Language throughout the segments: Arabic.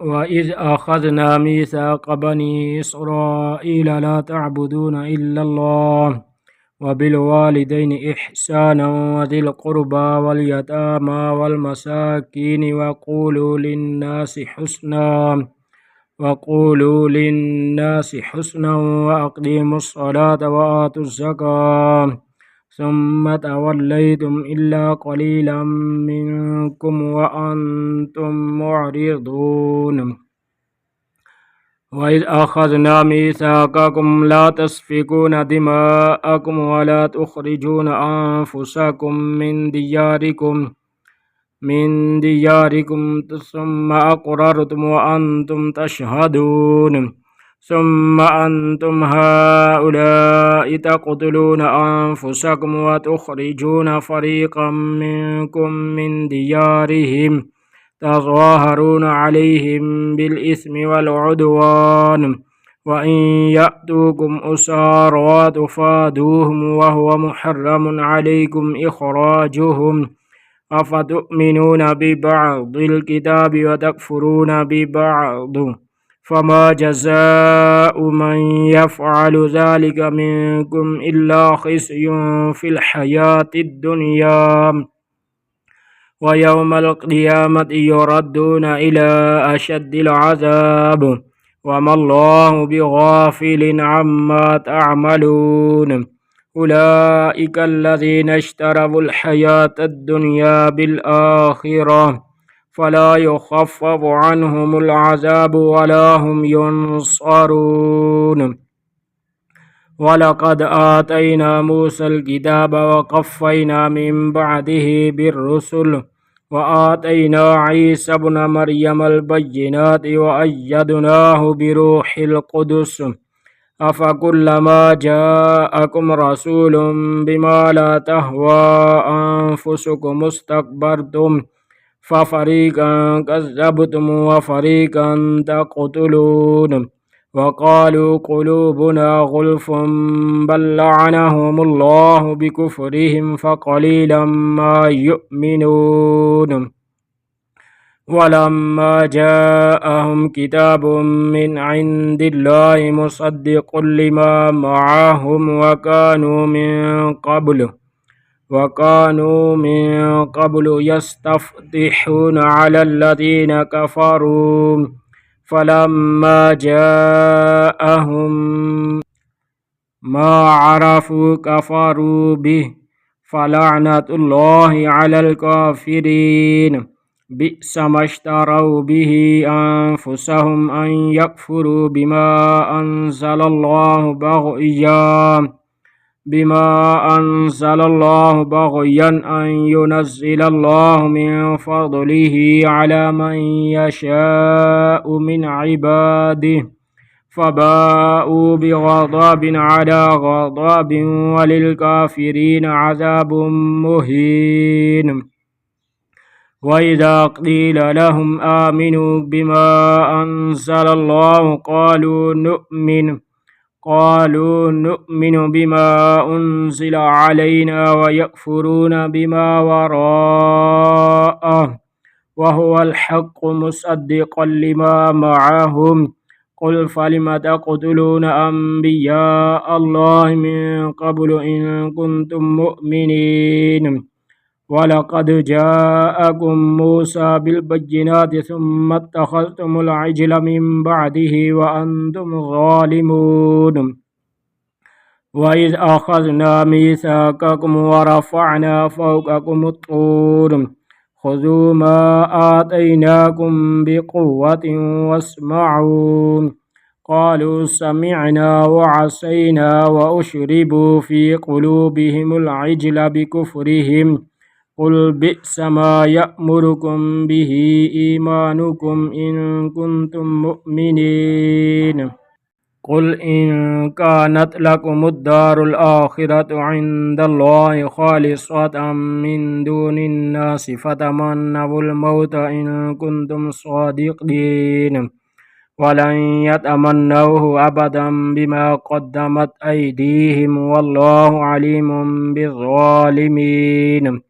وإذ أخذنا ميثاق بني إسرائيل لا تعبدون إلا الله وبالوالدين إحسانا وذي القربى واليتامى والمساكين وقولوا للناس حسنا وأقيموا الصلاة وآتوا الزكاة ثم توليتم إلا قليلا منكم وأنتم معرضون وإذ أخذنا ميثاقكم لا تسفكون دماءكم ولا تخرجون أنفسكم من دياركم ثم أقررتم وأنتم تشهدون ثم أنتم هؤلاء تقتلون أنفسكم وتخرجون فريقا منكم من ديارهم تظاهرون عليهم بالإثم والعدوان وإن يأتوكم أسارى تفادوهم وهو محرم عليكم إخراجهم أفتؤمنون ببعض الكتاب وتكفرون ببعض فما جزاء من يفعل ذلك منكم إلا خزي في الحياة الدنيا ويوم القيامة يردون إلى أشد العذاب وما الله بغافل عما تعملون أولئك الذين اشتروا الحياة الدنيا بالآخرة فلا يخفف عنهم العذاب ولا هم ينصرون ولقد آتينا موسى الكتاب وقفينا من بعده بالرسل وآتينا عيسى ابن مريم البينات وأيدناه بروح القدس أفكلما جاءكم رسول بما لا تهوى أنفسكم استكبرتم ففريقا كذبتم وفريقا تقتلون وقالوا قلوبنا غلف بل لعنهم الله بكفرهم فقليلا ما يؤمنون ولما جاءهم كتاب من عند الله مصدق لما معهم وكانوا من قبل يستفتحون على الذين كفروا فلما جاءهم ما عرفوا كفروا به فلعنة الله على الكافرين بئس ما اشتروا به أنفسهم أن يكفروا بما أنزل الله بغيا أن ينزل الله من فضله على من يشاء من عباده فباءوا بغضب على غضب وللكافرين عذاب مهين وإذا قيل لهم آمنوا بما أنزل الله قالوا نؤمن بما أنزل علينا ويكفرون بما وراءه وهو الحق مصدقا لما معهم قل فلم تقتلون أنبياء الله من قبل إن كنتم مؤمنين ولقد جاءكم موسى بالبينات ثم اتخذتم العجل من بعده وأنتم ظالمون وإذ أخذنا ميثاقكم ورفعنا فوقكم الطور خذوا ما آتيناكم بقوة واسمعوا قالوا سمعنا وعصينا وأشربوا في قلوبهم العجل بكفرهم قل بئس ما يأمركم به إيمانكم إن كنتم مؤمنين قل إن كانت لكم الدار الآخرة عند الله خالصة من دون الناس فتمنوا الموت إن كنتم صادقين ولن يتمنوه أبدا بما قدمت أيديهم والله عليم بالظالمين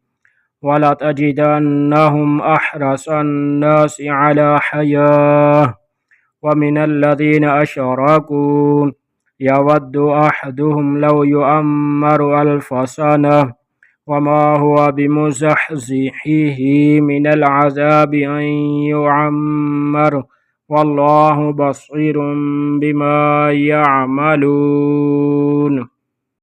ولتجدنهم أحرص الناس على حياة ومن الذين أشركوا يود أحدهم لو يؤمر 1000 سنة وما هو بمزحزحه من العذاب أن يعمر والله بصير بما يعملون.